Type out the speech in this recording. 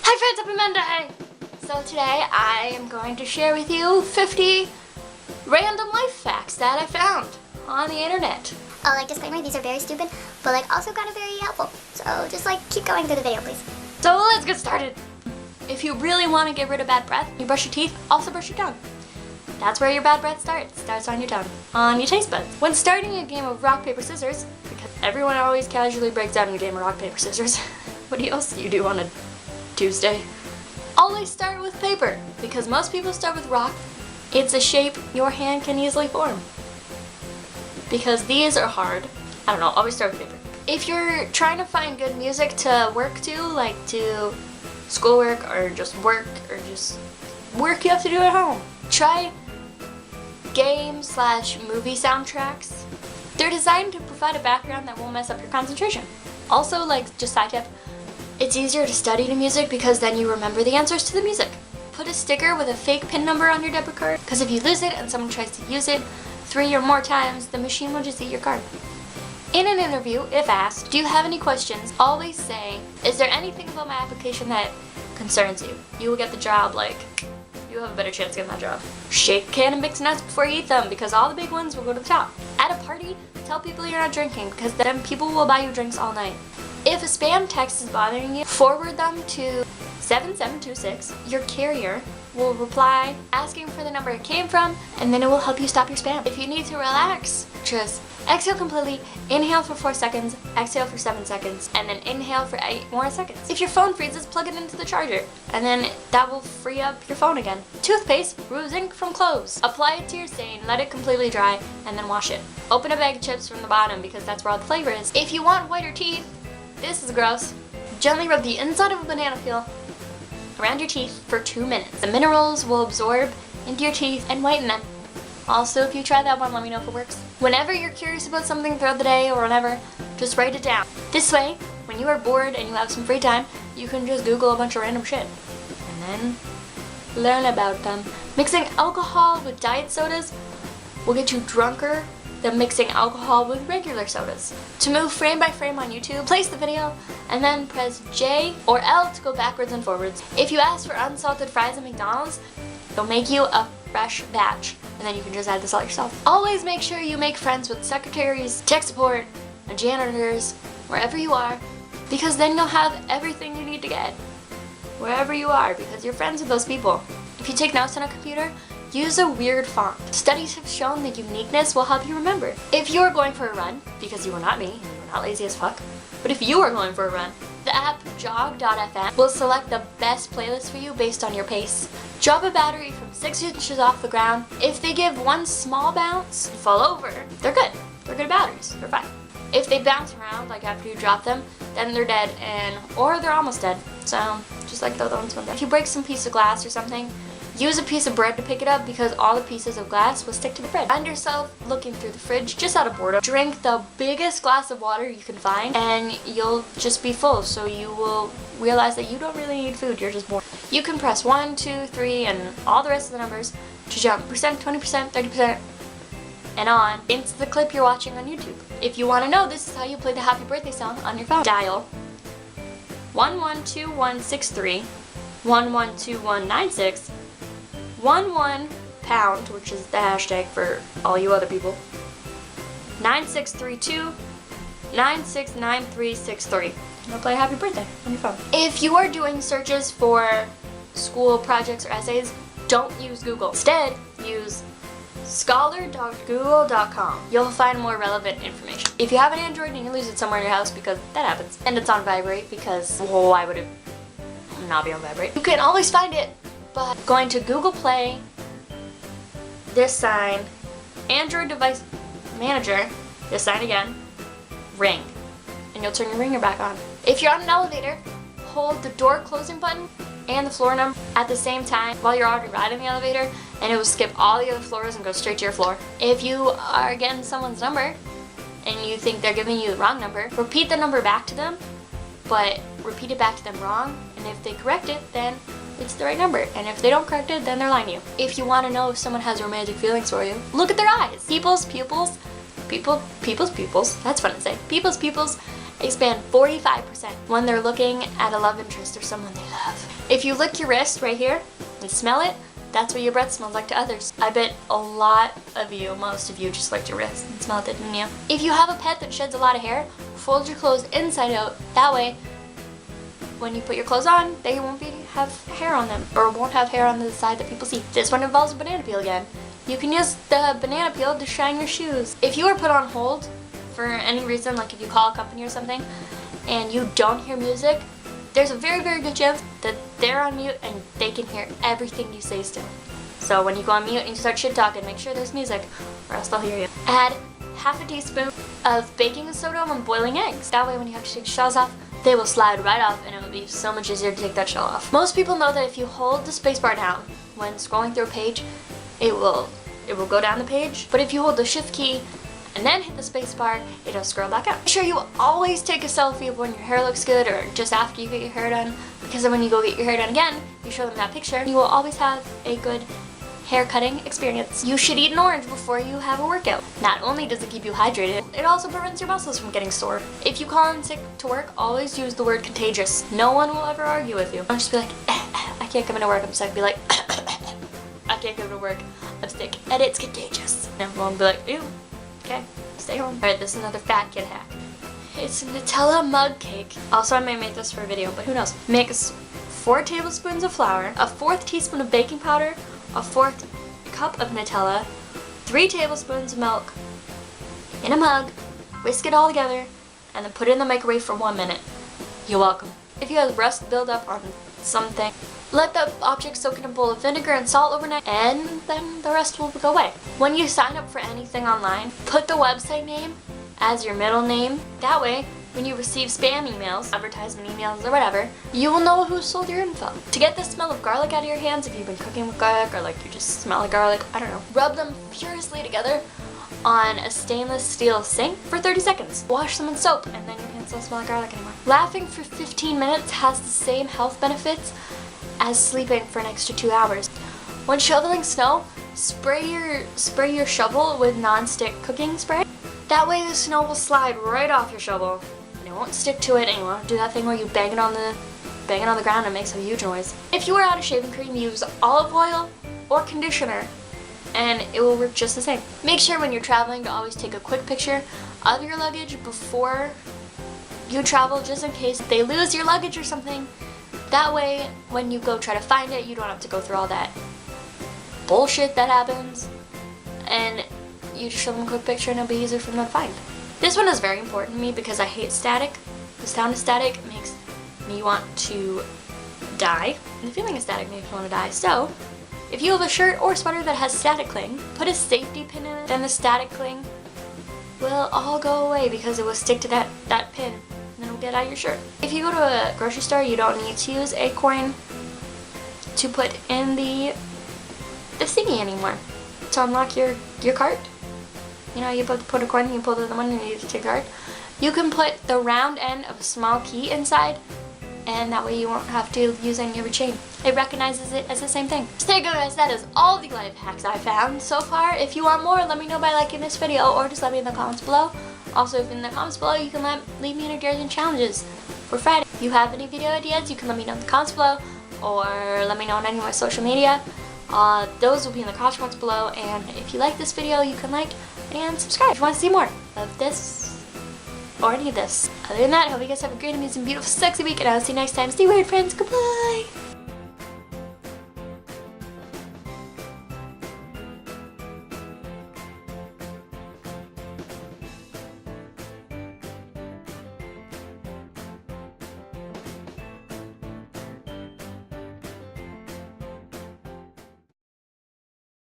Hi friends, happy Monday! So today I am going to share with you 50 random life facts that I found on the internet. Disclaimer, these are very stupid, but also kind of very helpful. So just keep going through the video, please. So let's get started. If you really want to get rid of bad breath, you brush your teeth, also brush your tongue. That's where your bad breath starts. Starts on your tongue, on your taste buds. When starting a game of rock, paper, scissors, because everyone always casually breaks down in a game of rock, paper, scissors, what else do you do on a Tuesday? Always start with paper, because most people start with rock. It's a shape your hand can easily form. Because these are hard. I don't know, always start with paper. If you're trying to find good music to work to, like to schoolwork or just work you have to do at home, try game/movie soundtracks. They're designed to provide a background that won't mess up your concentration. Also, just side tip, it's easier to study to music because then you remember the answers to the music. Put a sticker with a fake PIN number on your debit card, because if you lose it and someone tries to use it 3 or more times, the machine will just eat your card. In an interview, if asked, do you have any questions, always say, is there anything about my application that concerns you? You will get the job, you have a better chance of getting that job. Shake a can and mix nuts before you eat them, because all the big ones will go to the top. At a party, tell people you're not drinking, because then people will buy you drinks all night. If a spam text is bothering you, forward them to 7726. Your carrier will reply asking for the number it came from, and then it will help you stop your spam. If you need to relax, just exhale completely, inhale for 4 seconds, exhale for 7 seconds, and then inhale for 8 more seconds. If your phone freezes, plug it into the charger, and then that will free up your phone again. Toothpaste removes ink from clothes. Apply it to your stain, let it completely dry, and then wash it. Open a bag of chips from the bottom because that's where all the flavor is. If you want whiter teeth, this is gross. Gently rub the inside of a banana peel around your teeth for 2 minutes. The minerals will absorb into your teeth and whiten them. Also, if you try that one, let me know if it works. Whenever you're curious about something throughout the day or whenever, just write it down. This way, when you are bored and you have some free time, you can just Google a bunch of random shit and then learn about them. Mixing alcohol with diet sodas will get you drunker than mixing alcohol with regular sodas. To move frame by frame on YouTube, place the video and then press J or L to go backwards and forwards. If you ask for unsalted fries at McDonald's, they'll make you a fresh batch, and then you can just add the salt yourself. Always make sure you make friends with secretaries, tech support, and janitors, wherever you are, because then you'll have everything you need to get wherever you are, because you're friends with those people. If you take notes on a computer, use a weird font. Studies have shown that uniqueness will help you remember. If you are going for a run, because you are not me, and you are not lazy as fuck, but if you are going for a run, the app Jog.fm will select the best playlist for you based on your pace. Drop a battery from 6 inches off the ground. If they give one small bounce and fall over, they're good. They're good batteries. They're fine. If they bounce around, after you drop them, then they're dead or they're almost dead. So just throw those ones. If you break some piece of glass or something, use a piece of bread to pick it up because all the pieces of glass will stick to the bread. Find yourself looking through the fridge just out of boredom. Drink the biggest glass of water you can find and you'll just be full, so you will realize that you don't really need food, you're just bored. You can press 1, 2, 3, and all the rest of the numbers to jump percent, 20%, 30%, and on into the clip you're watching on YouTube. If you want to know, this is how you play the happy birthday song on your phone. Dial 112163 112196 11 pound, which is the hashtag for all you other people, 9632 969363. You'll play happy birthday on your phone. If you are doing searches for school projects or essays, don't use Google. Instead, use scholar.google.com. You'll find more relevant information. If you have an Android and you lose it somewhere in your house, because that happens, and it's on vibrate, because why would it not be on vibrate? You can always find it by going to Google Play, this sign, Android device manager, this sign again, ring, and you'll turn your ringer back on. If you're on an elevator, hold the door closing button and the floor number at the same time while you're already riding the elevator, and it will skip all the other floors and go straight to your floor. If you are getting someone's number and you think they're giving you the wrong number, repeat the number back to them, but repeat it back to them wrong, and if they correct it, then it's the right number, and if they don't correct it, then they're lying to you. If you want to know if someone has romantic feelings for you, look at their eyes. People's pupils, that's fun to say. People's pupils expand 45% when they're looking at a love interest or someone they love. If you lick your wrist right here and smell it, that's what your breath smells like to others. I bet a lot of you, most of you, just licked your wrist and smelled it, didn't you? If you have a pet that sheds a lot of hair, fold your clothes inside out. That way, when you put your clothes on, they won't have hair on them, or won't have hair on the side that people see. This one involves a banana peel again. You can use the banana peel to shine your shoes. If you are put on hold for any reason, like if you call a company or something, and you don't hear music, there's a very, very good chance that they're on mute and they can hear everything you say still. So when you go on mute and you start shit talking, make sure there's music, or else they'll hear you. Add half a teaspoon of baking soda when boiling eggs. That way when you have to take the shells off, they will slide right off and it will be so much easier to take that shell off. Most people know that if you hold the spacebar down when scrolling through a page, it will go down the page. But if you hold the shift key and then hit the spacebar, it'll scroll back up. Make sure you always take a selfie of when your hair looks good or just after you get your hair done, because then when you go get your hair done again, you show them that picture. You will always have a good hair cutting experience. You should eat an orange before you have a workout. Not only does it keep you hydrated, it also prevents your muscles from getting sore. If you call in sick to work, always use the word contagious. No one will ever argue with you. Don't just be like, I can't come into work, I'm sick. Be like, I can't come to work, I'm sick, and it's contagious. And everyone will be like, ew, okay, stay home. Alright, this is another fat kid hack. It's a Nutella mug cake. Also, I might make this for a video, but who knows. Mix 4 tablespoons of flour, a 1/4 teaspoon of baking powder, a 1/4 cup of Nutella, 3 tablespoons of milk in a mug, whisk it all together, and then put it in the microwave for 1 minute. You're welcome. If you have rust buildup on something, let the object soak in a bowl of vinegar and salt overnight, and then the rest will go away. When you sign up for anything online, put the website name as your middle name. That way, when you receive spam emails, advertisement emails, or whatever, you will know who sold your info. To get the smell of garlic out of your hands, if you've been cooking with garlic, or like you just smell like garlic, I don't know, rub them furiously together on a stainless steel sink for 30 seconds. Wash them in soap, and then your hands don't smell like garlic anymore. Laughing for 15 minutes has the same health benefits as sleeping for an extra 2 hours. When shoveling snow, spray your shovel with non-stick cooking spray. That way the snow will slide right off your shovel and it won't stick to it, and you won't do that thing where you bang it on the ground and it makes a huge noise. If you are out of shaving cream, use olive oil or conditioner and it will work just the same. Make sure when you're traveling to always take a quick picture of your luggage before you travel, just in case they lose your luggage or something. That way, when you go try to find it, you don't have to go through all that bullshit that happens, and you just show them a quick picture and it'll be easier for them to find. This one is very important to me because I hate static. The sound of static makes me want to die, and the feeling of static makes me want to die. So, if you have a shirt or sweater that has static cling, put a safety pin in it, then the static cling will all go away because it will stick to that pin, and then it'll get out of your shirt. If you go to a grocery store, you don't need to use a coin to put in the thingy anymore to unlock your cart. You know, you put a coin, you pull the one, and you take the card. You can put the round end of a small key inside, and that way you won't have to use any of your chain. It recognizes it as the same thing. So there you go, guys. That is all the life hacks I found so far. If you want more, let me know by liking this video, or just let me in the comments below. Also, if in the comments below, you can leave me any ideas and challenges for Friday. If you have any video ideas, you can let me know in the comments below, or let me know on any of my social media. Those will be in the comments below, and if you like this video, you can like and subscribe if you want to see more of this or any of this. Other than that, I hope you guys have a great, amazing, beautiful, sexy week, and I'll see you next time. Stay weird, friends. Goodbye!